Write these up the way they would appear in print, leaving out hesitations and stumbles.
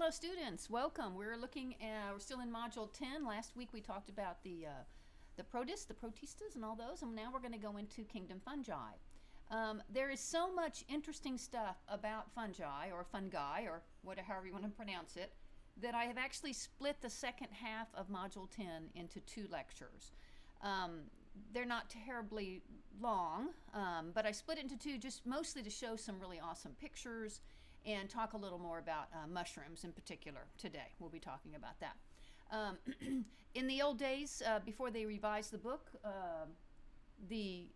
Hello students, welcome. We're still in module 10. Last week we talked about the protists, the protistas and all those, and now we're going to go into kingdom fungi. There is so much interesting stuff about fungi or however you want to pronounce it, that I have actually split the second half of module 10 into 2 lectures. They're not terribly long, but I split it into 2 just mostly to show some really awesome pictures and talk a little more about mushrooms in particular today. We'll be talking about that. In the old days, before they revised the book, the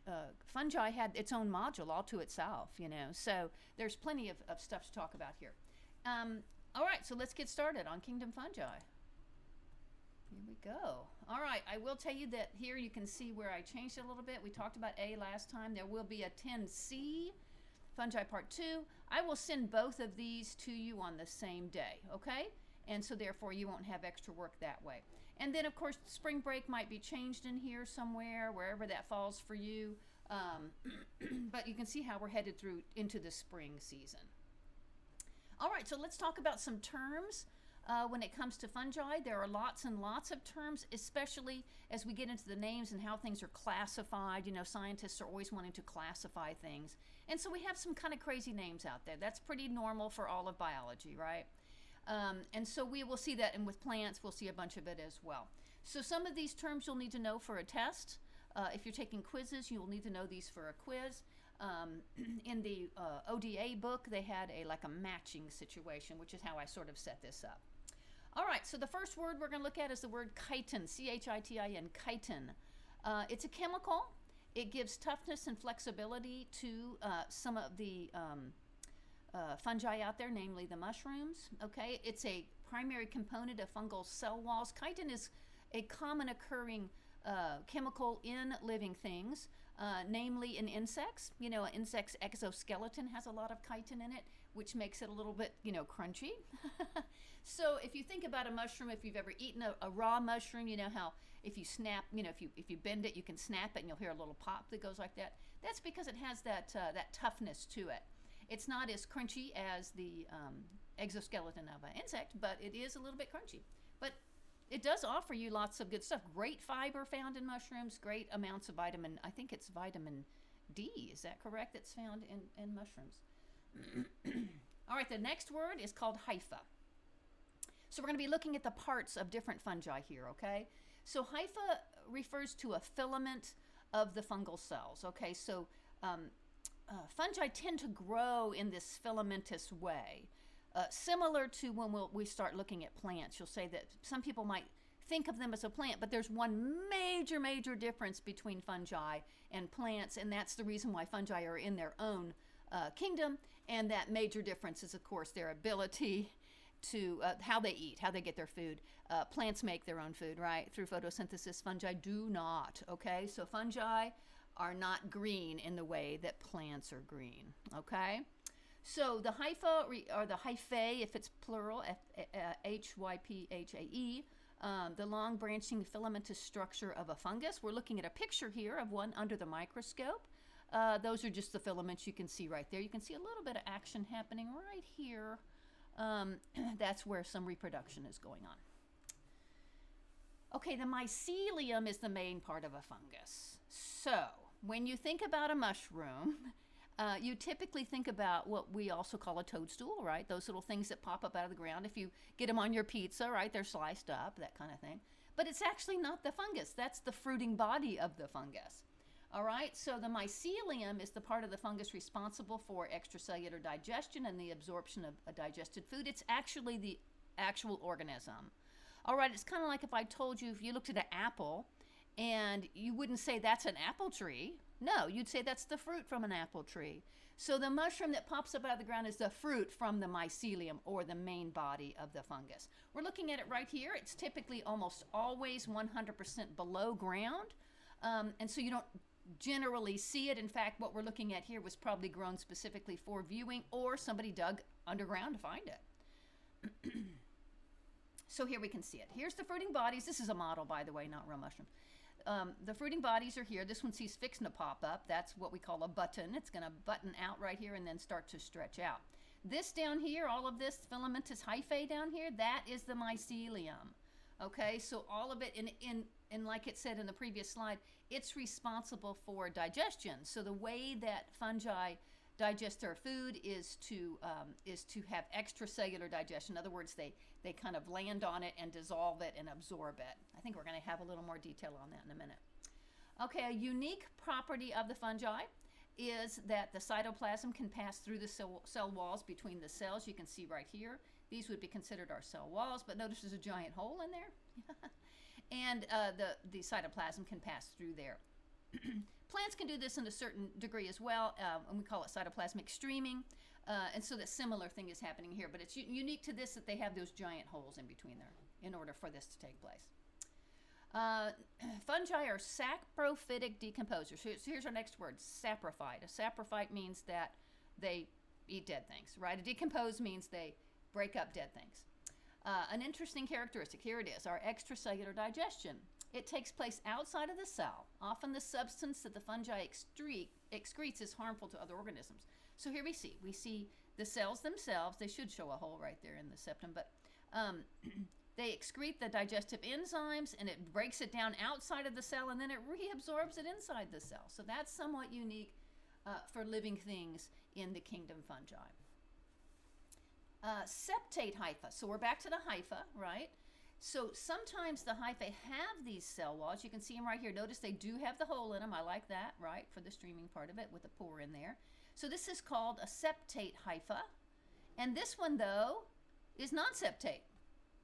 fungi had its own module all to itself, so there's plenty of stuff to talk about here. All right, so let's get started on kingdom fungi. Here we go. All right, I will tell you that here you can see where I changed it a little bit. We talked about A last time. There will be a 10C, Fungi Part 2. I will send both of these to you on the same day, okay? And so therefore you won't have extra work that way. And then of course spring break might be changed in here somewhere, wherever that falls for you. But you can see how we're headed through into the spring season. All right, so let's talk about some terms. When it comes to fungi, there are lots and lots of terms, especially as we get into the names and how things are classified. Scientists are always wanting to classify things. And so we have some kind of crazy names out there. That's pretty normal for all of biology, right? And so we will see that, and with plants, we'll see a bunch of it as well. So some of these terms you'll need to know for a test. If you're taking quizzes, you'll need to know these for a quiz. In the ODA book, they had a matching situation, which is how I sort of set this up. All right, so the first word we're going to look at is the word chitin, C-H-I-T-I-N, chitin. It's a chemical. It gives toughness and flexibility to some of the fungi out there, namely the mushrooms. Okay, it's a primary component of fungal cell walls. Chitin is a common occurring chemical in living things, namely in insects. An insect's exoskeleton has a lot of chitin in it, which makes it a little bit, crunchy. So if you think about a mushroom, if you've ever eaten a raw mushroom, you know how if you snap, if you bend it, you can snap it and you'll hear a little pop that goes like that. That's because it has that toughness to it. It's not as crunchy as the exoskeleton of an insect, but it is a little bit crunchy. But it does offer you lots of good stuff. Great fiber found in mushrooms, great amounts of vitamin, I think it's vitamin D, is that correct? That's found in mushrooms. All right, the next word is called hypha. So we're going to be looking at the parts of different fungi here, okay? So hypha refers to a filament of the fungal cells, okay? So fungi tend to grow in this filamentous way. Similar to when we start looking at plants, you'll say that some people might think of them as a plant, but there's one major difference between fungi and plants, and that's the reason why fungi are in their own kingdom, and that major difference is, of course, their ability to how they eat, how they get their food. Plants make their own food, right, through photosynthesis. Fungi do not, okay? So fungi are not green in the way that plants are green, okay? So the hypha, or the hyphae, if it's plural, Hyphae, the long branching filamentous structure of a fungus. We're looking at a picture here of one under the microscope. Those are just the filaments you can see right there. You can see a little bit of action happening right here. That's where some reproduction is going on. Okay, the mycelium is the main part of a fungus. So when you think about a mushroom, you typically think about what we also call a toadstool, right? Those little things that pop up out of the ground. If you get them on your pizza, right, they're sliced up, that kind of thing. But it's actually not the fungus. That's the fruiting body of the fungus. All right, so the mycelium is the part of the fungus responsible for extracellular digestion and the absorption of a digested food. It's actually the actual organism. All right, it's kind of like if I told you, if you looked at an apple, and you wouldn't say that's an apple tree. No, you'd say that's the fruit from an apple tree. So the mushroom that pops up out of the ground is the fruit from the mycelium, or the main body of the fungus. We're looking at it right here. It's typically almost always 100% below ground. And so you don't generally see it. In fact, what we're looking at here was probably grown specifically for viewing, or somebody dug underground to find it. So here we can see it. Here's the fruiting bodies. This is a model, by the way, not real mushrooms. The fruiting bodies are here. This one sees fixing to pop up. That's what we call a button. It's going to button out right here and then start to stretch out. This down here, all of this filamentous hyphae down here, that is the mycelium. Okay, so all of it, and like it said in the previous slide, it's responsible for digestion. So the way that fungi digest their food is to have extracellular digestion. In other words, they kind of land on it and dissolve it and absorb it. I think we're going to have a little more detail on that in a minute. Okay, a unique property of the fungi is that the cytoplasm can pass through the cell walls between the cells. You can see right here. These would be considered our cell walls, but notice there's a giant hole in there. And the cytoplasm can pass through there. Plants can do this in a certain degree as well, and we call it cytoplasmic streaming. And so that similar thing is happening here, but it's unique to this that they have those giant holes in between there in order for this to take place. Fungi are saprophytic decomposers. So here's our next word, saprophyte. A saprophyte means that they eat dead things, right? A decompose means they break up dead things. An interesting characteristic, here it is, our extracellular digestion. It takes place outside of the cell. Often the substance that the fungi excretes is harmful to other organisms. So here we see the cells themselves. They should show a hole right there in the septum, but they excrete the digestive enzymes, and it breaks it down outside of the cell, and then it reabsorbs it inside the cell. So that's somewhat unique for living things in the kingdom fungi. Septate hypha. So we're back to the hypha, right? So sometimes the hyphae have these cell walls. You can see them right here. Notice they do have the hole in them. I like that, right, for the streaming part of it with the pore in there. So this is called a septate hypha. And this one, though, is non-septate.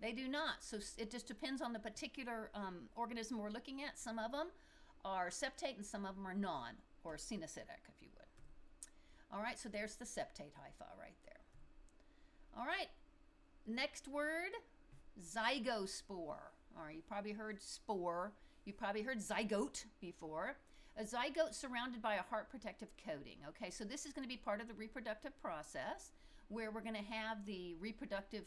They do not. So it just depends on the particular organism we're looking at. Some of them are septate and some of them are non, or cenocytic, if you would. All right, so there's the septate hypha right there. All right, next word, zygospore. All right, you probably heard spore. You probably heard zygote before. A zygote surrounded by a heart protective coating. Okay, so this is going to be part of the reproductive process where we're going to have the reproductive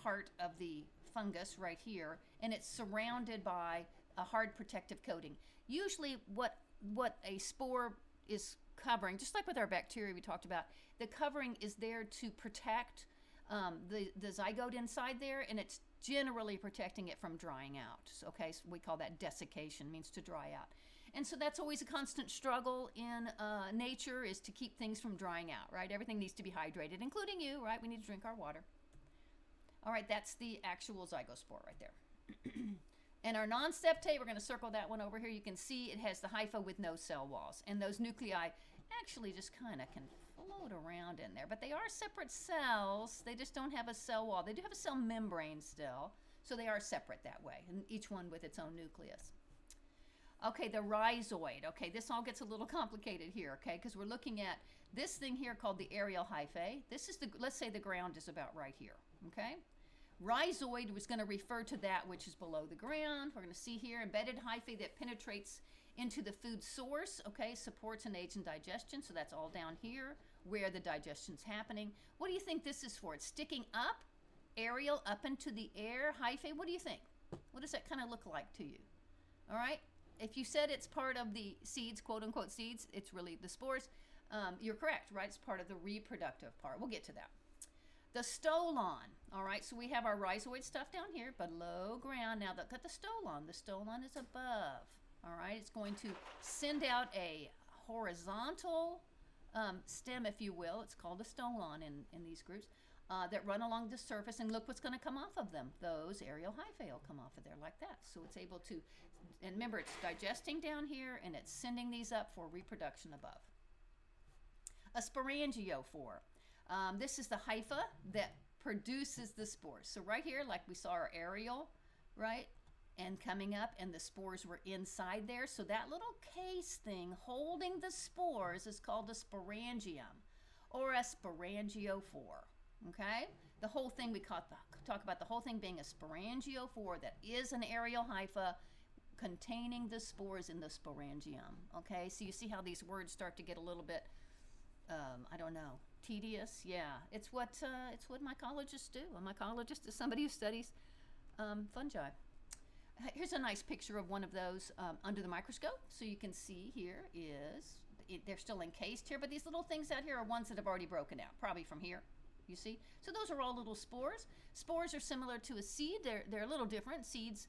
part of the fungus right here, and it's surrounded by a hard protective coating. Usually what a spore is covering, just like with our bacteria we talked about, the covering is there to protect the zygote inside there, and it's generally protecting it from drying out. So, okay, so we call that desiccation, means to dry out. And so that's always a constant struggle in nature, is to keep things from drying out, right? Everything needs to be hydrated, including you, right? We need to drink our water. All right, that's the actual zygospore right there. And our non-septate, we're going to circle that one over here. You can see it has the hypha with no cell walls. And those nuclei actually just kind of can float around in there. But they are separate cells. They just don't have a cell wall. They do have a cell membrane still. So they are separate that way, and each one with its own nucleus. Okay, the rhizoid. Okay, this all gets a little complicated here, okay, because we're looking at this thing here called the aerial hyphae. This is let's say the ground is about right here, okay? Rhizoid was going to refer to that which is below the ground. We're going to see here embedded hyphae that penetrates into the food source, okay, supports and aids in digestion. So that's all down here where the digestion's happening. What do you think this is for? It's sticking up, aerial, up into the air, hyphae. What do you think? What does that kind of look like to you? All right. If you said it's part of the seeds, quote unquote seeds, it's really the spores. You're correct, right? It's part of the reproductive part. We'll get to that. The stolon, all right, so we have our rhizoid stuff down here, below ground. Now look at the stolon. The stolon is above, all right? It's going to send out a horizontal stem, if you will. It's called a stolon in these groups, that run along the surface, and look what's going to come off of them. Those aerial hyphae will come off of there like that. So it's able to, and remember, it's digesting down here, and it's sending these up for reproduction above. A sporangiophore. This is the hypha that produces the spores. So right here, like we saw our aerial, right? And coming up, and the spores were inside there. So that little case thing holding the spores is called a sporangium or a sporangiophore, okay? The whole thing, we talk about the whole thing being a sporangiophore that is an aerial hypha containing the spores in the sporangium, okay? So you see how these words start to get a little bit, I don't know, tedious. Yeah, it's what mycologists do. A mycologist is somebody who studies fungi. Here's a nice picture of one of those under the microscope. So you can see here they're still encased here, but these little things out here are ones that have already broken out, probably from here. You see? So those are all little spores. Spores are similar to a seed. They're a little different. Seeds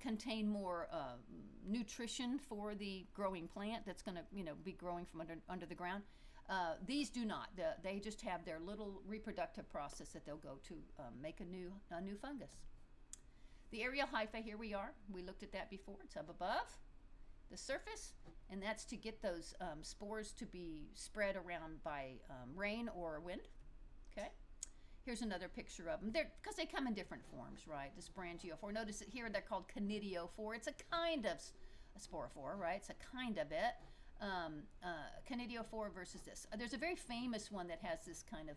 contain more nutrition for the growing plant that's going to be growing from under the ground. These do not. They just have their little reproductive process that they'll go to make a new fungus. The aerial hyphae, here we are. We looked at that before. It's up above the surface, and that's to get those spores to be spread around by rain or wind. Okay. Here's another picture of them. Because they come in different forms, right? The sporangiophore. Notice that here they're called conidiophore. It's a kind of a sporophore, right? It's a kind of it. Conidiophore versus this. There's a very famous one that has this kind of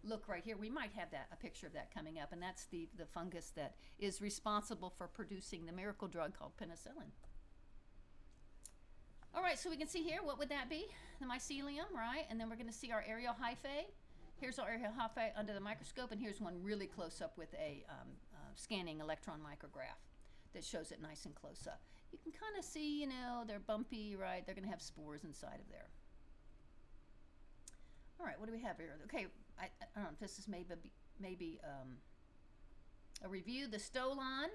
look right here. We might have a picture of that coming up, and that's the fungus that is responsible for producing the miracle drug called penicillin. All right, so we can see here, what would that be? The mycelium, right? And then we're going to see our aerial hyphae. Here's our aerial hyphae under the microscope, and here's one really close up with a scanning electron micrograph that shows it nice and close up. You can kind of see, they're bumpy, right? They're going to have spores inside of there. All right, what do we have here? Okay, I don't know if this is maybe a review. The stolon,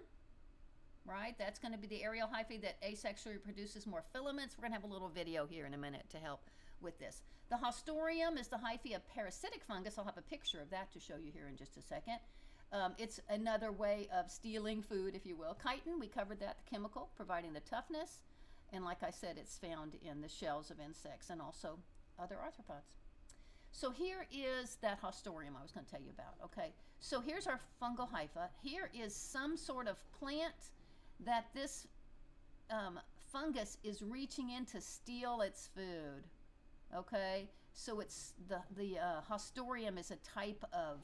right? That's going to be the aerial hyphae that asexually produces more filaments. We're going to have a little video here in a minute to help with this. The haustorium is the hyphae of parasitic fungus. I'll have a picture of that to show you here in just a second. It's another way of stealing food, if you will. Chitin, we covered that, the chemical, providing the toughness. And like I said, it's found in the shells of insects and also other arthropods. So here is that haustorium I was going to tell you about. Okay, so here's our fungal hypha. Here is some sort of plant that this fungus is reaching in to steal its food. Okay, so it's the haustorium is a type of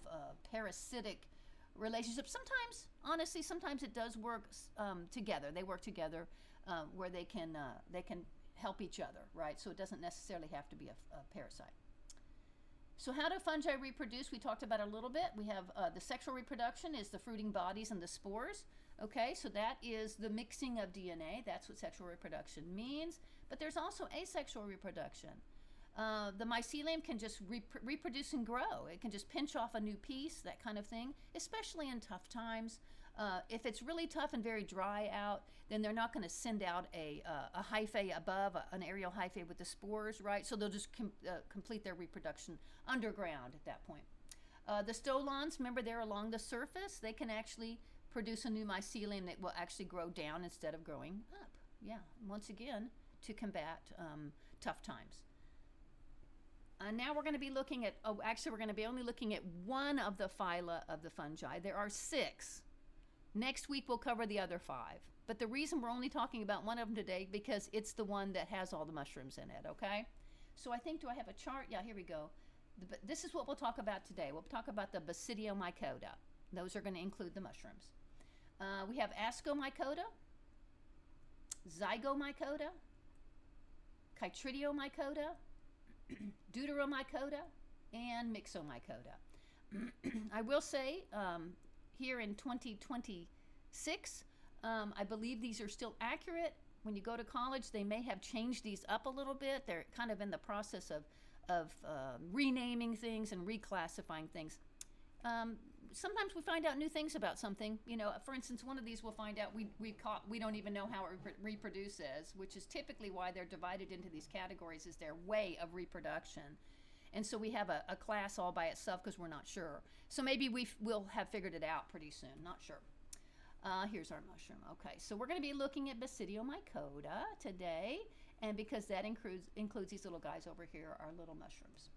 parasitic relationship. Sometimes, honestly, sometimes it does work together. They work together where they can help each other, right? So it doesn't necessarily have to be a parasite. So how do fungi reproduce? We talked about a little bit. We have the sexual reproduction is the fruiting bodies and the spores. Okay, so that is the mixing of DNA. That's what sexual reproduction means. But there's also asexual reproduction. The mycelium can just reproduce and grow. It can just pinch off a new piece, that kind of thing, especially in tough times. If it's really tough and very dry out, then they're not going to send out a hyphae above, an aerial hyphae with the spores, right? So they'll just complete their reproduction underground at that point. The stolons, remember, they're along the surface. They can actually produce a new mycelium that will actually grow down instead of growing up. Yeah, once again, to combat tough times. Now we're going to be looking at, we're going to be only looking at one of the phyla of the fungi. There are 6. Next week we'll cover the other 5. But the reason we're only talking about one of them today, because it's the one that has all the mushrooms in it, okay? So I think, do I have a chart? Yeah, here we go. This is what we'll talk about today. We'll talk about the Basidiomycota. Those are going to include the mushrooms. We have Ascomycota, Zygomycota, Chytridiomycota, Deuteromycota, and Myxomycota. I will say, here in 2026, I believe these are still accurate. When you go to college, they may have changed these up a little bit. They're kind of in the process of renaming things and reclassifying things. Sometimes we find out new things about something. For instance, one of these we'll find out we don't even know how it reproduces, which is typically why they're divided into these categories, is their way of reproduction. And so we have a class all by itself because we're not sure. So maybe we'll have figured it out pretty soon, not sure. Here's our mushroom. Okay, so we're going to be looking at Basidiomycota today, and because that includes these little guys over here, our little mushrooms.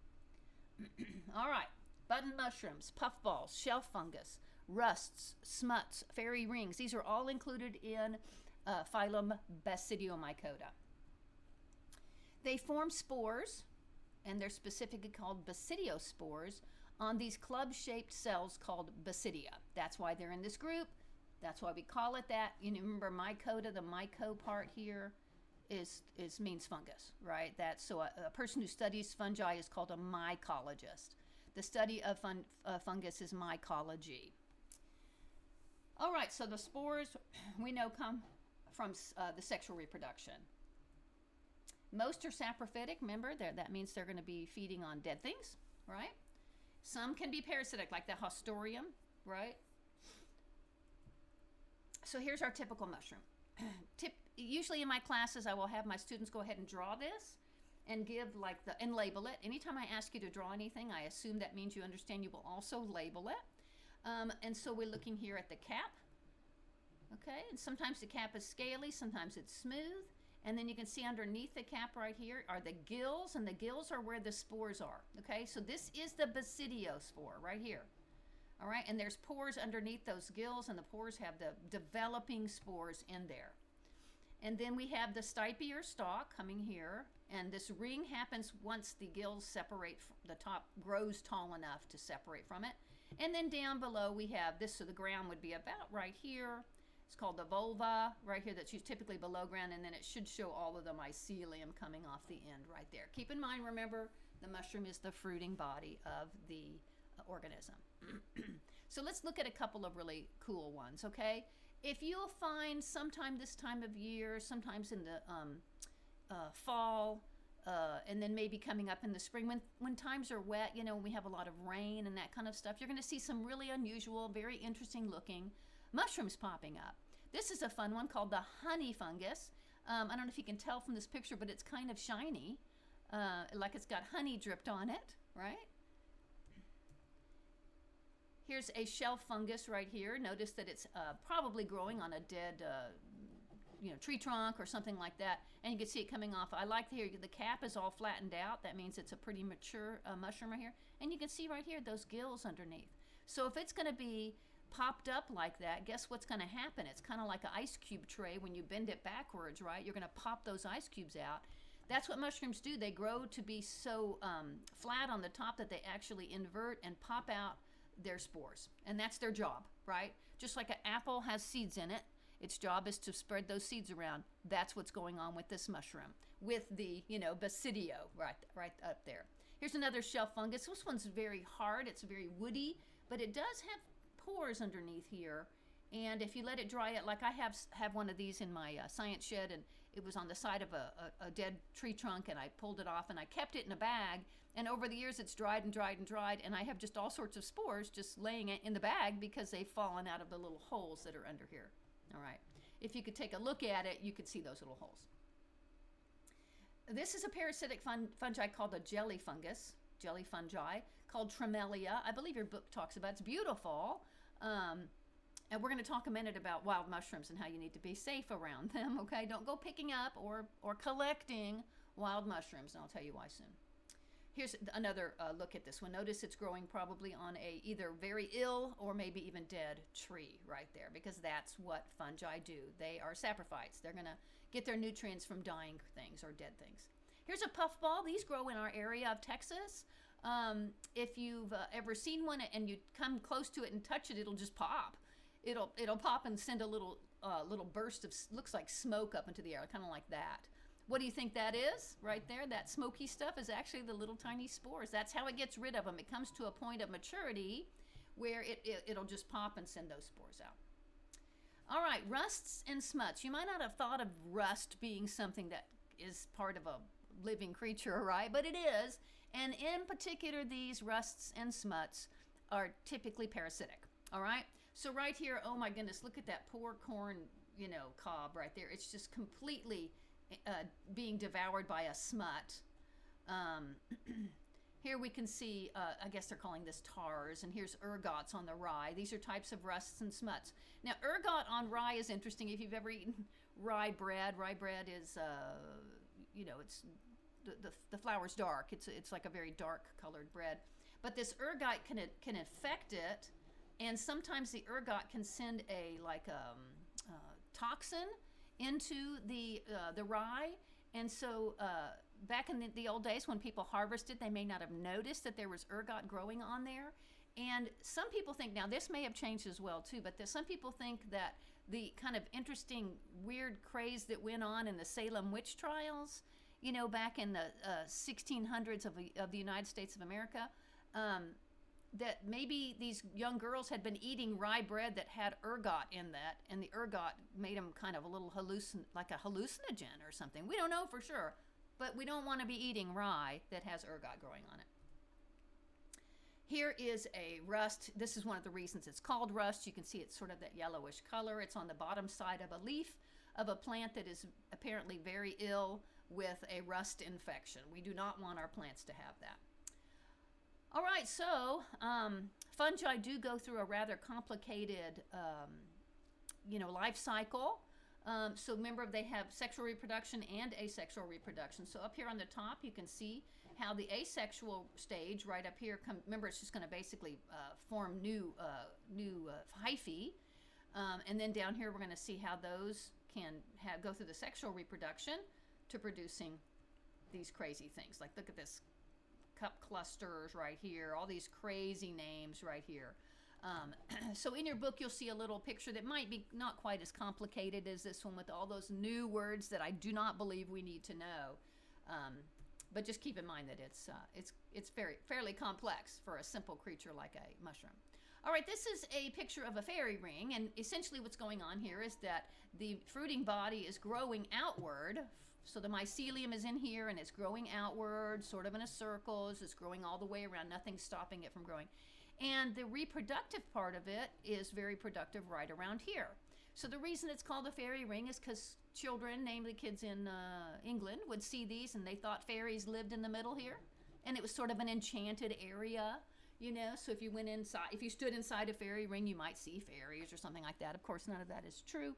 All right. Button mushrooms, puffballs, shelf fungus, rusts, smuts, fairy rings. These are all included in phylum Basidiomycota. They form spores, and they're specifically called basidiospores, on these club-shaped cells called basidia. That's why they're in this group. That's why we call it that. Remember mycota, the myco part here means fungus, right? So a person who studies fungi is called a mycologist. The study of fungus is mycology. All right, so the spores we know come from the sexual reproduction. Most are saprophytic, remember, that means they're going to be feeding on dead things, right? Some can be parasitic, like the Haustorium, right? So here's our typical mushroom. Usually in my classes, I will have my students go ahead and draw this and give and label it. Anytime I ask you to draw anything, I assume that means you understand you will also label it. And so we're looking here at the cap. Okay, and sometimes the cap is scaly, sometimes it's smooth. And then you can see underneath the cap right here are the gills, and the gills are where the spores are. Okay, so this is the basidiospore right here. All right, and there's pores underneath those gills, and the pores have the developing spores in there. And then we have the stipe or stalk coming here, and this ring happens once the gills separate, the top grows tall enough to separate from it. And then down below we have this, so the ground would be about right here. It's called the vulva right here, that's typically below ground, and then it should show all of the mycelium coming off the end right there. Keep in mind, remember, the mushroom is the fruiting body of the organism. So let's look at a couple of really cool ones, okay? If you'll find sometime this time of year, sometimes in the fall, and then maybe coming up in the spring, when times are wet, you know, when we have a lot of rain and that kind of stuff, you're going to see some really unusual, very interesting looking mushrooms popping up. This is a fun one called the honey fungus. I don't know if you can tell from this picture, but it's kind of shiny, like it's got honey dripped on it, right? Here's a shelf fungus right here. Notice that it's probably growing on a dead tree trunk or something like that, and you can see it coming off. I like here the cap is all flattened out. That means it's a pretty mature mushroom right here, and you can see right here those gills underneath. So if it's going to be popped up like that, guess what's going to happen? It's kind of like an ice cube tray. When you bend it backwards, right, you're going to pop those ice cubes out. That's what mushrooms do. They grow to be so flat on the top that they actually invert and pop out their spores, and that's their job, right? Just like an apple has seeds in it, its job is to spread those seeds around. That's what's going on with this mushroom, with the basidio right up there. Here's another shelf fungus. This one's very hard. It's very woody, but it does have pores underneath here, and if you let it dry it, like I have one of these in my science shed, and it was on the side of a dead tree trunk, and I pulled it off and I kept it in a bag, and over the years it's dried and dried and dried, and I have just all sorts of spores just laying in the bag because they've fallen out of the little holes that are under here. All right, if you could take a look at it, you could see those little holes. This is a parasitic fungi called a jelly fungus, jelly fungi, called Tremelia. I believe your book talks about it. It's beautiful. And we're going to talk a minute about wild mushrooms and how you need to be safe around them, okay? Don't go picking up or collecting wild mushrooms, and I'll tell you why soon. Here's another look at this one. Notice it's growing probably on a either very ill or maybe even dead tree right there, because that's what fungi do. They are saprophytes. They're going to get their nutrients from dying things or dead things. Here's a puffball. These grow in our area of Texas. If you've ever seen one and you come close to it and touch it, it'll just pop. It'll pop and send a little burst of, looks like smoke up into the air, kind of like that. What do you think that is right there? That smoky stuff is actually the little tiny spores. That's how it gets rid of them. It comes to a point of maturity where it'll just pop and send those spores out. All right, rusts and smuts. You might not have thought of rust being something that is part of a living creature, right? But it is. And in particular, these rusts and smuts are typically parasitic, all right? So right here, oh my goodness, look at that poor corn, cob right there. It's just completely being devoured by a smut. Here we can see, I guess they're calling this tars, and here's ergots on the rye. These are types of rusts and smuts. Now, ergot on rye is interesting. If you've ever eaten rye bread is, it's the flour's dark. It's like a very dark colored bread. But this ergot can infect it, and sometimes the ergot can send a toxin into the rye. And so back in the old days when people harvested, they may not have noticed that there was ergot growing on there. And some people think, now this may have changed as well too, but some people think that the kind of interesting, weird craze that went on in the Salem witch trials, back in the 1600s of the United States of America, that maybe these young girls had been eating rye bread that had ergot in that, and the ergot made them kind of a little like a hallucinogen or something. We don't know for sure, but we don't want to be eating rye that has ergot growing on it. Here is a rust. This is one of the reasons it's called rust. You can see it's sort of that yellowish color. It's on the bottom side of a leaf of a plant that is apparently very ill with a rust infection. We do not want our plants to have that. All right, so fungi do go through a rather complicated, life cycle. So remember, they have sexual reproduction and asexual reproduction. So up here on the top, you can see how the asexual stage right up here, remember, it's just going to basically form new hyphae. And then down here, we're going to see how those can go through the sexual reproduction to producing these crazy things. Like, look at this cup clusters right here, all these crazy names right here. So in your book, you'll see a little picture that might be not quite as complicated as this one with all those new words that I do not believe we need to know. But just keep in mind that it's fairly complex for a simple creature like a mushroom. All right, this is a picture of a fairy ring, and essentially what's going on here is that the fruiting body is growing outward. So the mycelium is in here, and it's growing outward, sort of in a circle. It's growing all the way around. Nothing's stopping it from growing. And the reproductive part of it is very productive right around here. So the reason it's called a fairy ring is because children, namely kids in England, would see these and they thought fairies lived in the middle here. And it was sort of an enchanted area, so if you went inside, if you stood inside a fairy ring, you might see fairies or something like that. Of course, none of that is true.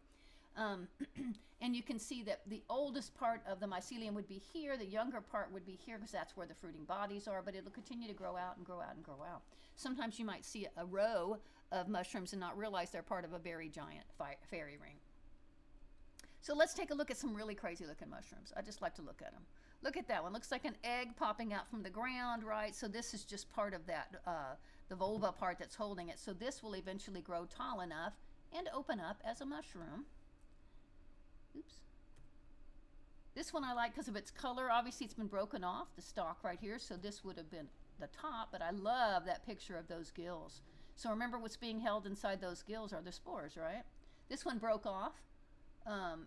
And you can see that the oldest part of the mycelium would be here, the younger part would be here because that's where the fruiting bodies are, but it'll continue to grow out and grow out and grow out. Sometimes you might see a row of mushrooms and not realize they're part of a very giant fairy ring. So let's take a look at some really crazy looking mushrooms. I just like to look at them. Look at that one. Looks like an egg popping out from the ground, right? So this is just part of that, the vulva part that's holding it. So this will eventually grow tall enough and open up as a mushroom. Oops. This one I like because of its color. Obviously, it's been broken off, the stalk right here, so this would have been the top, but I love that picture of those gills. So remember, what's being held inside those gills are the spores, right? This one broke off.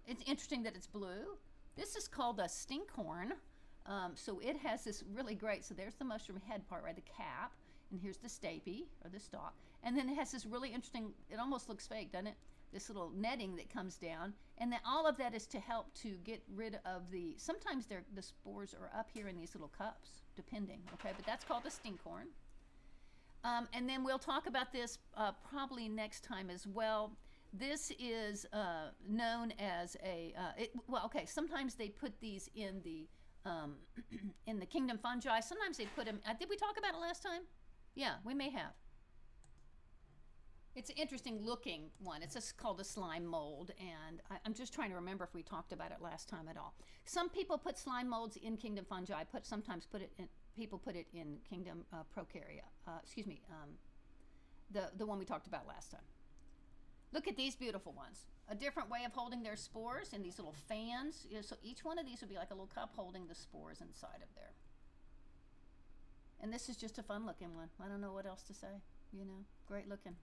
It's interesting that it's blue. This is called a stinkhorn. So it has this really great, so there's the mushroom head part, right, the cap, and here's the stape, or the stalk. And then it has this really interesting, it almost looks fake, doesn't it? This little netting that comes down, and then all of that is to help to get rid of sometimes the spores are up here in these little cups, depending, okay, but that's called a stinkhorn. And then we'll talk about this probably next time as well. This is known as sometimes they put these in the in the kingdom fungi. Sometimes they put them, did we talk about it last time? Yeah, we may have. It's an interesting looking one. It's just called a slime mold, and I'm just trying to remember if we talked about it last time at all. Some people put slime molds in kingdom fungi. People put it in kingdom prokarya. The one we talked about last time. Look at these beautiful ones. A different way of holding their spores in these little fans. So each one of these would be like a little cup holding the spores inside of there. And this is just a fun looking one. I don't know what else to say. Great looking.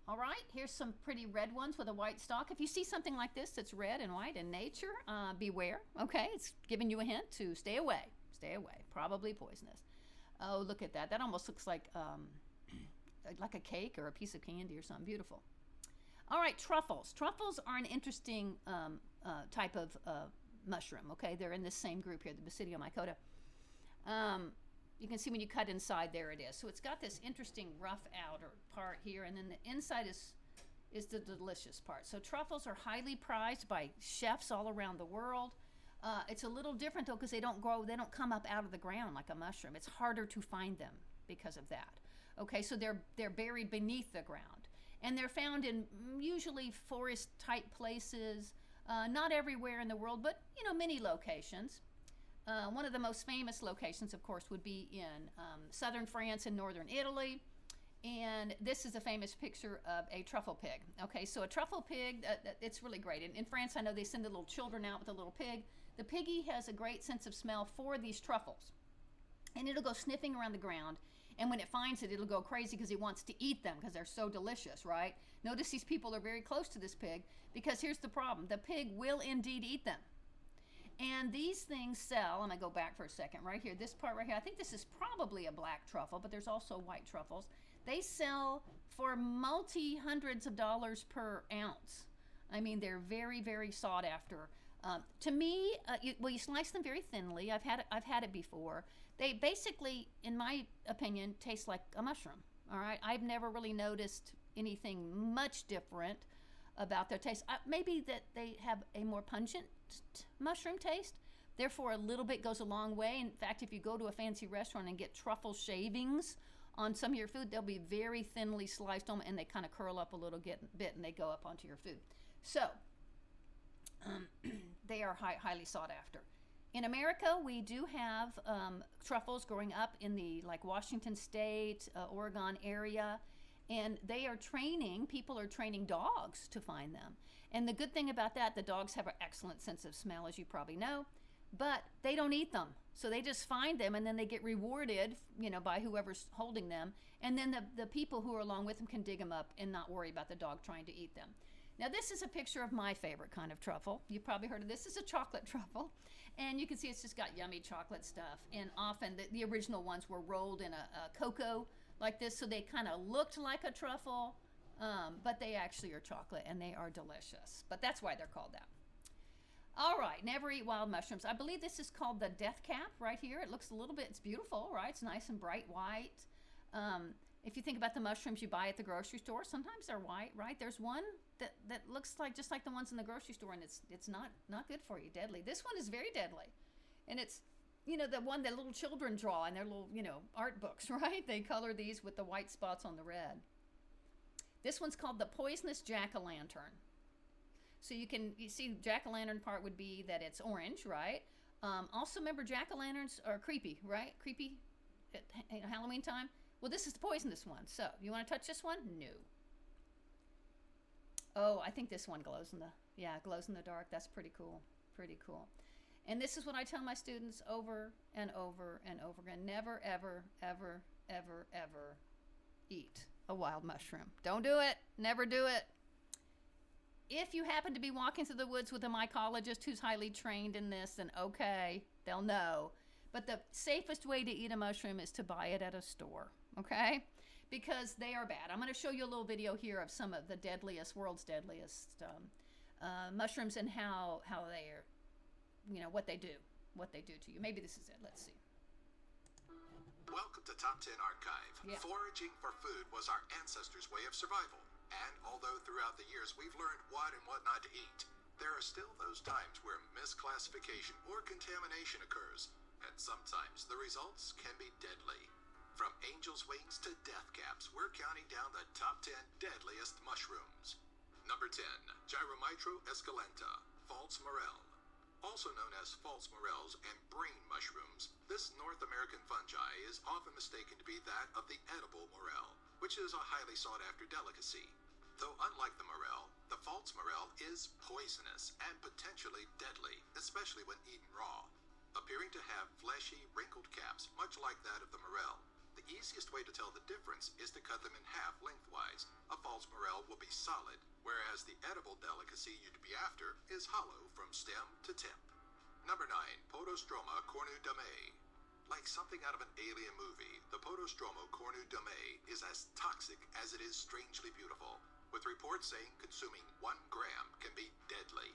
All right, here's some pretty red ones with a white stalk. If you see something like this that's red and white in nature, beware, okay? It's giving you a hint to stay away. Stay away, probably poisonous. Oh, look at that. That almost looks like a cake or a piece of candy or something. Beautiful. All right, truffles. Truffles are an interesting type of mushroom, okay? They're in this same group here, the Basidiomycota mycota. You can see when you cut inside, there it is. So it's got this interesting rough outer part here, and then the inside is the delicious part. So truffles are highly prized by chefs all around the world. It's a little different though, because they don't come up out of the ground like a mushroom. It's harder to find them because of that. Okay, so they're buried beneath the ground, and they're found in usually forest type places, not everywhere in the world, but many locations. One of the most famous locations, of course, would be in southern France and northern Italy. And this is a famous picture of a truffle pig. Okay, so a truffle pig, it's really great. In France, I know they send the little children out with a little pig. The piggy has a great sense of smell for these truffles. And it'll go sniffing around the ground. And when it finds it, it'll go crazy because it wants to eat them because they're so delicious, right? Notice these people are very close to this pig because here's the problem. The pig will indeed eat them. And these things sell, I'm going to go back for a second, right here, this part right here, I think this is probably a black truffle, but there's also white truffles. They sell for multi-hundreds of dollars per ounce. I mean, they're very, very sought after. To me, you slice them very thinly. I've had it before. They basically, in my opinion, taste like a mushroom. All right, I've never really noticed anything much different about their taste. Maybe that they have a more pungent mushroom taste. Therefore, a little bit goes a long way. In fact, if you go to a fancy restaurant and get truffle shavings on some of your food, they'll be very thinly sliced on, and they kind of curl up a little bit, and they go up onto your food. So they are highly sought after. In America, we do have truffles growing up in the like Washington State, Oregon area, and people are training dogs to find them. And the good thing about that, the dogs have an excellent sense of smell, as you probably know, but they don't eat them. So they just find them, and then they get rewarded, by whoever's holding them. And then the people who are along with them can dig them up and not worry about the dog trying to eat them. Now, this is a picture of my favorite kind of truffle. You've probably heard of this. This is a chocolate truffle. And you can see it's just got yummy chocolate stuff. And often the original ones were rolled in a cocoa like this, so they kind of looked like a truffle, but they actually are chocolate, and they are delicious. But that's why they're called that. All right, never eat wild mushrooms. I believe this is called the death cap right here. It looks a little bit, it's beautiful, right? It's nice and bright white. If you think about the mushrooms you buy at the grocery store, sometimes they're white, right? There's one that looks like just like the ones in the grocery store, and it's not good for you, deadly. This one is very deadly. And it's, the one that little children draw in their little, art books, right? They color these with the white spots on the red. This one's called the poisonous jack-o'-lantern. So you see jack-o'-lantern part would be that it's orange, right? Also remember jack-o'-lanterns are creepy, right? Creepy at Halloween time. Well, this is the poisonous one. So you want to touch this one? No. Oh, I think this one glows in the dark. That's pretty cool. Pretty cool. And this is what I tell my students over and over and over again. Never, ever, ever, ever, ever eat a wild mushroom. Don't do it. Never do it. If you happen to be walking through the woods with a mycologist who's highly trained in this, then okay, they'll know. But the safest way to eat a mushroom is to buy it at a store, okay? Because they are bad. I'm going to show you a little video here of some of the world's deadliest mushrooms and how they are, what they do to you. Maybe this is it. Let's see. Welcome to Top 10 Archive. Yeah. Foraging for food was our ancestors' way of survival. And although throughout the years we've learned what and what not to eat, there are still those times where misclassification or contamination occurs, and sometimes the results can be deadly. From angel's wings to death caps, we're counting down the top 10 deadliest mushrooms. Number 10, Gyromitra esculenta, false morel. Also known as false morels and brain mushrooms, this North American fungi is often mistaken to be that of the edible morel, which is a highly sought-after delicacy. Though unlike the morel, the false morel is poisonous and potentially deadly, especially when eaten raw. Appearing to have fleshy, wrinkled caps, much like that of the morel, the easiest way to tell the difference is to cut them in half lengthwise. A false morel will be solid, whereas the edible delicacy you'd be after is hollow from stem to tip. Number 9, Podostroma cornudomei. Like something out of an alien movie, the Podostroma cornudomei is as toxic as it is strangely beautiful, with reports saying consuming 1 gram can be deadly.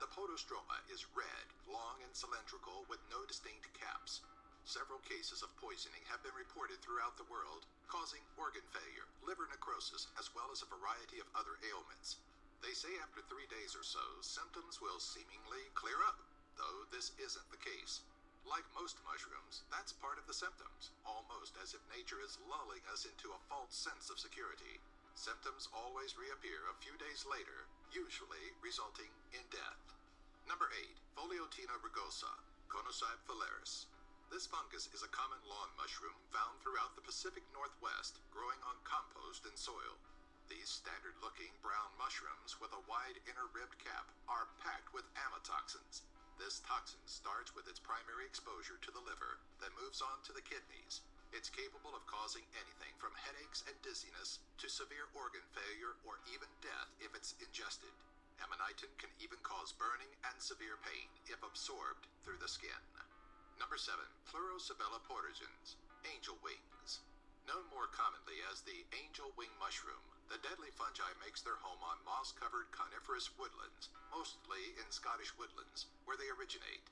The Podostroma is red, long and cylindrical with no distinct caps. Several cases of poisoning have been reported throughout the world, causing organ failure, liver necrosis, as well as a variety of other ailments. They say after 3 days or so, symptoms will seemingly clear up, though this isn't the case. Like most mushrooms, that's part of the symptoms, almost as if nature is lulling us into a false sense of security. Symptoms always reappear a few days later, usually resulting in death. Number 8, Pholiotena rugosa, Conocybe phalaris. This fungus is a common lawn mushroom found throughout the Pacific Northwest, growing on compost and soil. These standard-looking brown mushrooms with a wide inner ribbed cap are packed with amatoxins. This toxin starts with its primary exposure to the liver, then moves on to the kidneys. It's capable of causing anything from headaches and dizziness to severe organ failure or even death if it's ingested. Amanitin can even cause burning and severe pain if absorbed through the skin. Number 7. Pleurosobella portugens, angel wings. Known more commonly as the angel wing mushroom, the deadly fungi makes their home on moss-covered coniferous woodlands, mostly in Scottish woodlands, where they originate.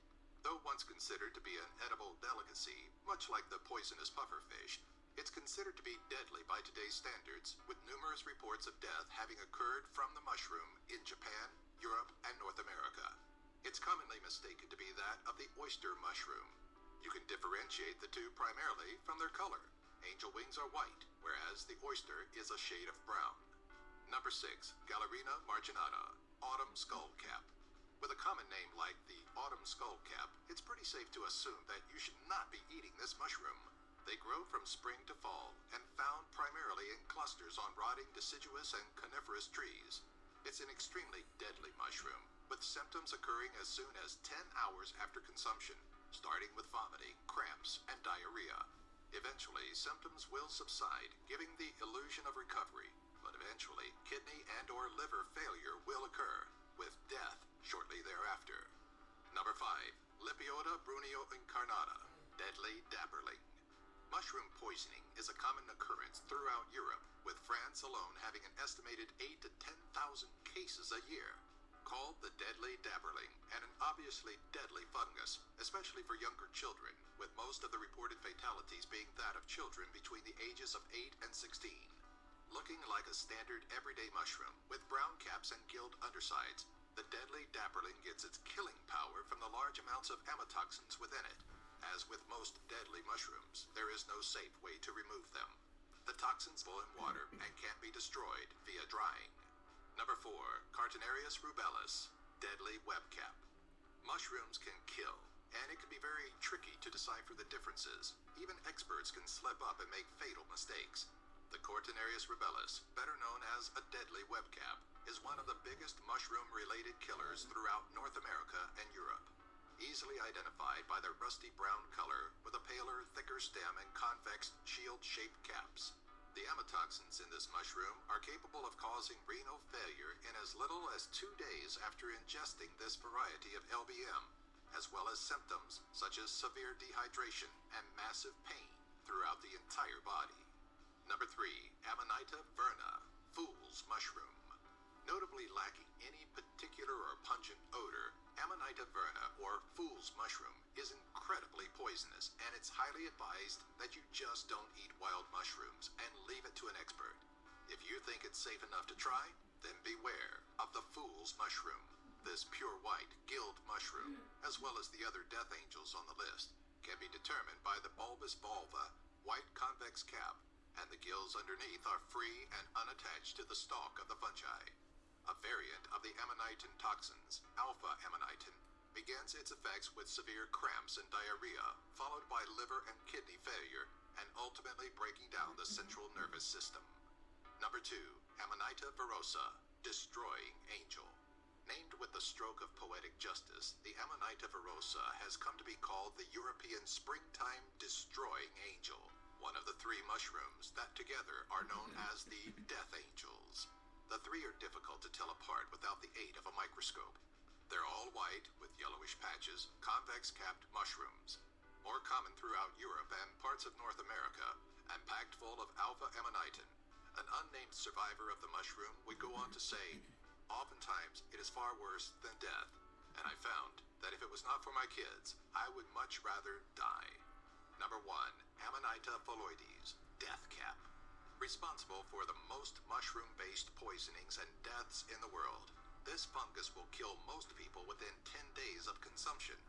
Though once considered to be an edible delicacy, much like the poisonous pufferfish, it's considered to be deadly by today's standards, with numerous reports of death having occurred from the mushroom in Japan, Europe, and North America. It's commonly mistaken to be that of the oyster mushroom. You can differentiate the two primarily from their color. Angel wings are white, whereas the oyster is a shade of brown. Number 6. Galerina marginata, autumn skullcap. With a common name like the autumn skullcap, it's pretty safe to assume that you should not be eating this mushroom. They grow from spring to fall and found primarily in clusters on rotting deciduous and coniferous trees. It's an extremely deadly mushroom, with symptoms occurring as soon as 10 hours after consumption, starting with vomiting, cramps, and diarrhea. Eventually, symptoms will subside, giving the illusion of recovery, but eventually, kidney and/or liver failure will occur, with death shortly thereafter. Number 5. Lepiota bruneo incarnata, deadly dapperling. Mushroom poisoning is a common occurrence throughout Europe, with France alone having an estimated 8,000 to 10,000 cases a year. Called the deadly dapperling, and an obviously deadly fungus, especially for younger children, with most of the reported fatalities being that of children between the ages of 8 and 16. Looking like a standard everyday mushroom, with brown caps and gilled undersides, the deadly dapperling gets its killing power from the large amounts of amatoxins within it. As with most deadly mushrooms, there is no safe way to remove them. The toxins flow in water and can be destroyed via drying. Number 4. Cartinarius rubellus, deadly webcap. Mushrooms can kill, and it can be very tricky to decipher the differences. Even experts can slip up and make fatal mistakes. The Cartinarius rubellus, better known as a deadly webcap, is one of the biggest mushroom-related killers throughout North America and Europe. Easily identified by their rusty brown color with a paler, thicker stem and convex shield-shaped caps. The amatoxins in this mushroom are capable of causing renal failure in as little as 2 days after ingesting this variety of LBM, as well as symptoms such as severe dehydration and massive pain throughout the entire body. Number 3. Amanita verna, fool's mushroom. Notably lacking any particular or pungent odor, Amanita verna, or fool's mushroom, is incredibly poisonous, and it's highly advised that you just don't eat wild mushrooms and leave it to an expert. If you think it's safe enough to try, then beware of the fool's mushroom. This pure white, gilled mushroom, as well as the other death angels on the list, can be determined by the bulbous volva, white convex cap, and the gills underneath are free and unattached to the stalk of the fungi. A variant of the amanitin toxins, alpha-amanitin, begins its effects with severe cramps and diarrhea, followed by liver and kidney failure, and ultimately breaking down the central nervous system. Number 2. Amanita verosa, destroying angel. Named with the stroke of poetic justice, the Amanita verosa has come to be called the European springtime destroying angel, one of the 3 mushrooms that together are known as the death angels. The 3 are difficult to tell apart without the aid of a microscope. They're all white, with yellowish patches, convex-capped mushrooms. More common throughout Europe and parts of North America, and packed full of alpha-amanitin. An unnamed survivor of the mushroom would go on to say, "Oftentimes, it is far worse than death, and I found that if it was not for my kids, I would much rather die." Number 1. Amanita phalloides, death cap. Responsible for the most mushroom-based poisonings and deaths in the world. This fungus will kill most people within 10 days of consumption.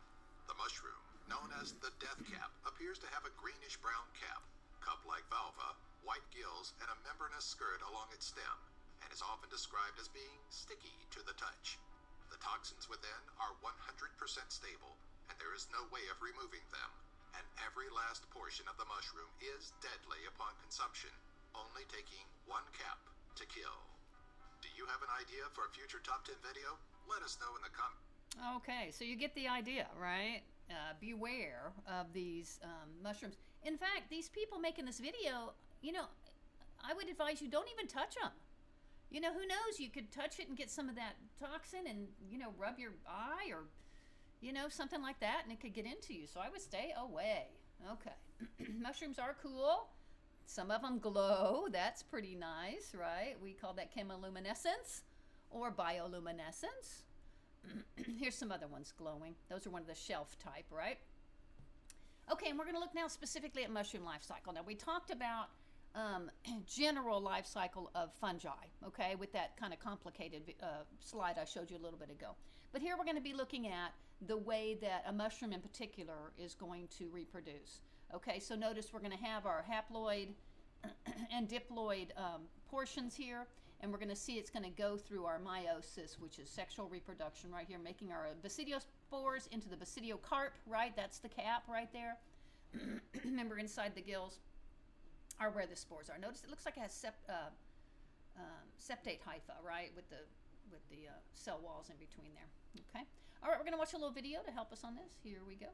The mushroom, known as the death cap, appears to have a greenish-brown cap, cup-like valva, white gills, and a membranous skirt along its stem, and is often described as being sticky to the touch. The toxins within are 100% stable, and there is no way of removing them, and every last portion of the mushroom is deadly upon consumption, only taking 1 cap to kill. Do you have an idea for a future top 10 video? Let us know in the comments. Okay, so you get the idea, right? Beware of these mushrooms. In fact, these people making this video, I would advise you don't even touch them. You know, who knows? You could touch it and get some of that toxin and, rub your eye or, something like that, and it could get into you. So I would stay away. Okay. Mushrooms are cool. Some of them glow. That's pretty nice, right? We call that chemoluminescence or bioluminescence. Here's some other ones glowing. Those are one of the shelf type, right? Okay, and we're going to look now specifically at mushroom life cycle. Now, we talked about general life cycle of fungi, okay, with that kind of complicated slide I showed you a little bit ago. But here we're going to be looking at the way that a mushroom in particular is going to reproduce. Okay, so notice we're going to have our haploid and diploid portions here, and we're going to see it's going to go through our meiosis, which is sexual reproduction right here, making our basidiospores into the basidiocarp, right? That's the cap right there. Remember, inside the gills are where the spores are. Notice it looks like it has septate hypha, right, with the cell walls in between there. Okay. All right, we're going to watch a little video to help us on this. Here we go.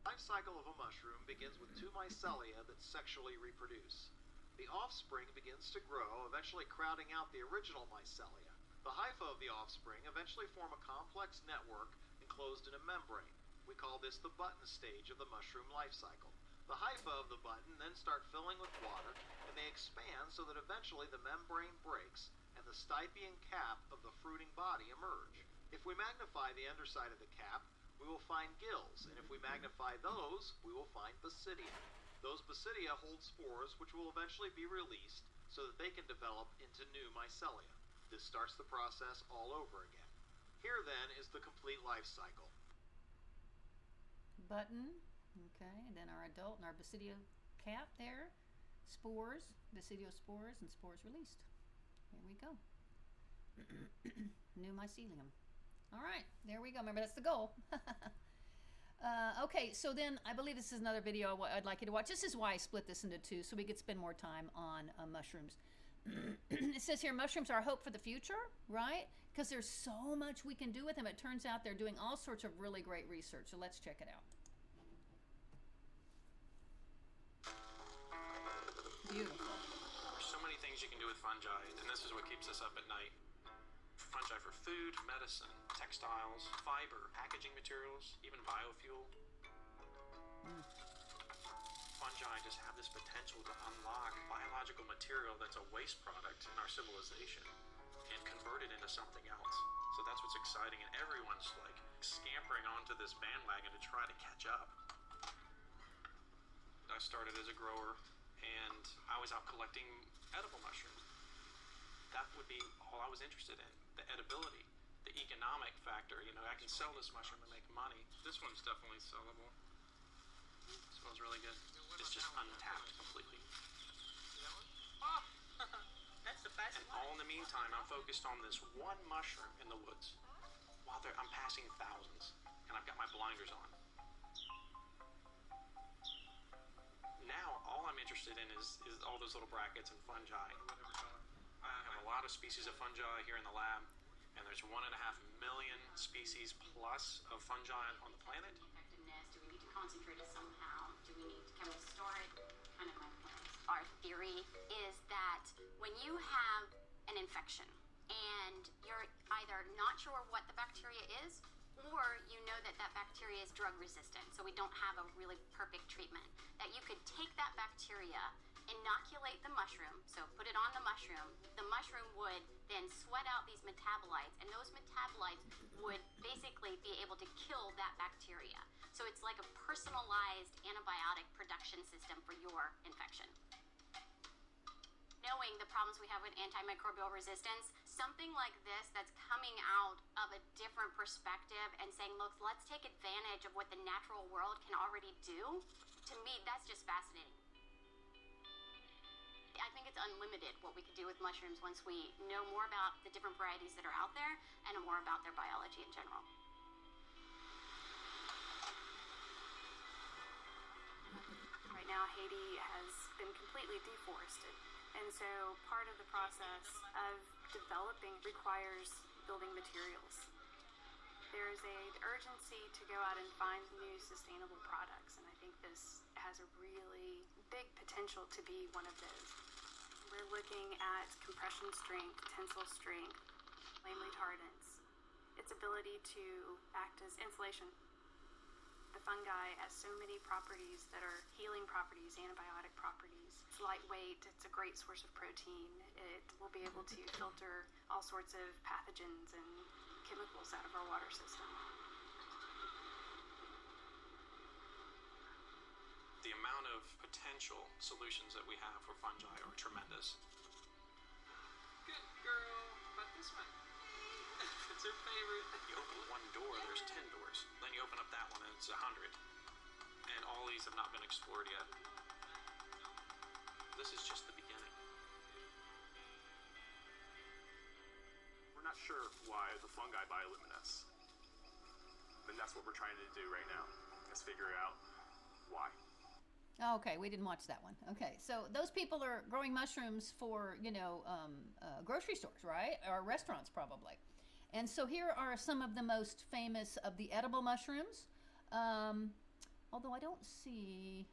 Life cycle of a mushroom begins with two mycelia that sexually reproduce. The offspring begins to grow, eventually crowding out the original mycelia. The hypha of the offspring eventually form a complex network enclosed in a membrane. We call this the button stage of the mushroom life cycle. The hypha of the button then start filling with water, and they expand so that eventually the membrane breaks and the stipe and cap of the fruiting body emerge. If we magnify the underside of the cap, we will find gills, and if we magnify those, we will find basidia. Those basidia hold spores which will eventually be released so that they can develop into new mycelia. This starts the process all over again. Here then is the complete life cycle. Button, okay, and then our adult and our basidio cap there, spores, basidiospores, and spores released. Here we go. New mycelium. All right, there we go. Remember, that's the goal. Okay, so then I believe this is another video I'd like you to watch. This is why I split this into two, so we could spend more time on mushrooms. It says here, mushrooms are hope for the future, right? Because there's so much we can do with them. It turns out they're doing all sorts of really great research, so let's check it out. Beautiful. There's so many things you can do with fungi, and this is what keeps us up at night. Fungi for food, medicine, textiles, fiber, packaging materials, even biofuel. Fungi just have this potential to unlock biological material that's a waste product in our civilization and convert it into something else. So that's what's exciting, and everyone's like scampering onto this bandwagon to try to catch up. I started as a grower, and I was out collecting edible mushrooms. That would be all I was interested in, the edibility, the economic factor. You know, I can sell this mushroom and make money. This one's definitely sellable. It smells really good. It's just untapped completely. Oh, that's the best And one. all in the meantime, I'm focused on this one mushroom in the woods. While I'm passing thousands, and I've got my blinders on. Now, all I'm interested in is all those little brackets and fungi. I have a lot of species of fungi here in the lab, and there's 1.5 million species plus of fungi on the planet. Effectiveness, do we need to concentrate it somehow? Can we store it? Kind of my plans. Our theory is that when you have an infection and you're either not sure what the bacteria is, or you know that that bacteria is drug resistant, so we don't have a really perfect treatment, that you could take that bacteria, inoculate the mushroom, so put it on the mushroom would then sweat out these metabolites, and those metabolites would basically be able to kill that bacteria. So it's like a personalized antibiotic production system for your infection. Knowing the problems we have with antimicrobial resistance, something like this that's coming out of a different perspective and saying, look, let's take advantage of what the natural world can already do, to me, that's just fascinating. I think it's unlimited what we could do with mushrooms once we know more about the different varieties that are out there and more about their biology in general. Right now, Haiti has been completely deforested. And so part of the process of developing requires building materials. There is an urgency to go out and find new sustainable products, and I think this has a really big potential to be one of those. We're looking looking at compression strength, tensile strength, flame retardance, its ability to act as insulation. The fungi has so many properties that are healing properties, antibiotic properties. It's lightweight, it's a great source of protein. It will be able to filter all sorts of pathogens and chemicals out of our water system. The amount of potential solutions that we have for fungi are tremendous. Good girl. How about this one? It's her favorite. You open one door, there's 10 doors. Then you open up that one and it's 100. And all these have not been explored yet. This is just the beginning. We're not sure why the fungi bioluminesce. And that's what we're trying to do right now, is figure out why. Okay, we didn't watch that one. Okay, so those people are growing mushrooms for, grocery stores, right? Or restaurants, probably. And so here are some of the most famous of the edible mushrooms. Although I don't see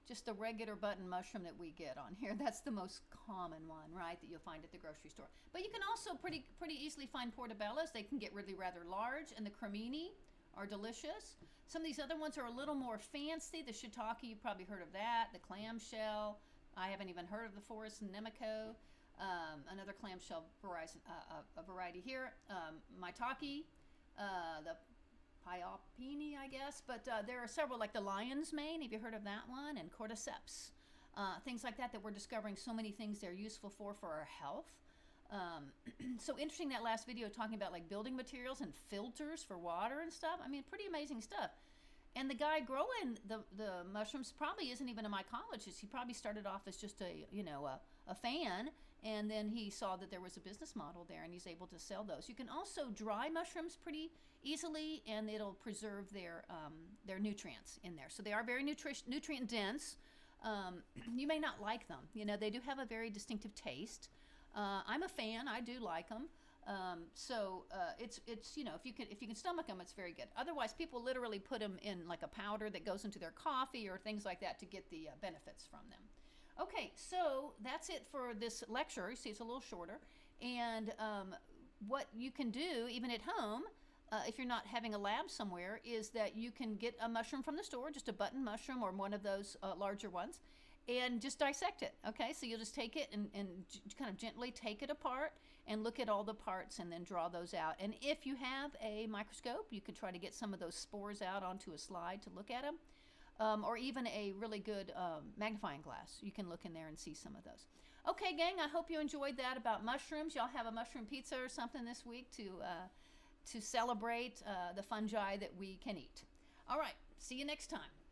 just the regular button mushroom that we get on here. That's the most common one, right, that you'll find at the grocery store. But you can also pretty easily find portobellas. They can get really rather large, and the cremini are delicious. Some of these other ones are a little more fancy. The shiitake, you've probably heard of that. The clamshell, I haven't even heard of the forest nemeko. Another clamshell variety here. Maitake, the pyopini, I guess. But there are several, like the lion's mane. Have you heard of that one? And cordyceps. Things like that we're discovering so many things they're useful for our health. So interesting, that last video talking about like building materials and filters for water and stuff. I mean, pretty amazing stuff. And the guy growing the mushrooms probably isn't even a mycologist. He probably started off as just a fan, and then he saw that there was a business model there, and he's able to sell those. You can also dry mushrooms pretty easily, and it'll preserve their nutrients in there. So they are very nutrient dense. You may not like them. They do have a very distinctive taste. I'm a fan. I do like them. It's if you can stomach them, it's very good. Otherwise, people literally put them in like a powder that goes into their coffee or things like that to get the benefits from them. Okay, so that's it for this lecture. You see, it's a little shorter. And what you can do, even at home, if you're not having a lab somewhere, is that you can get a mushroom from the store, just a button mushroom or one of those larger ones, and just dissect it. Okay, so you'll just take it and kind of gently take it apart and look at all the parts and then draw those out. And if you have a microscope, you could try to get some of those spores out onto a slide to look at them, or even a really good magnifying glass. You can look in there and see some of those. Okay, gang, I hope you enjoyed that about mushrooms. Y'all have a mushroom pizza or something this week to celebrate the fungi that we can eat. All right, see you next time.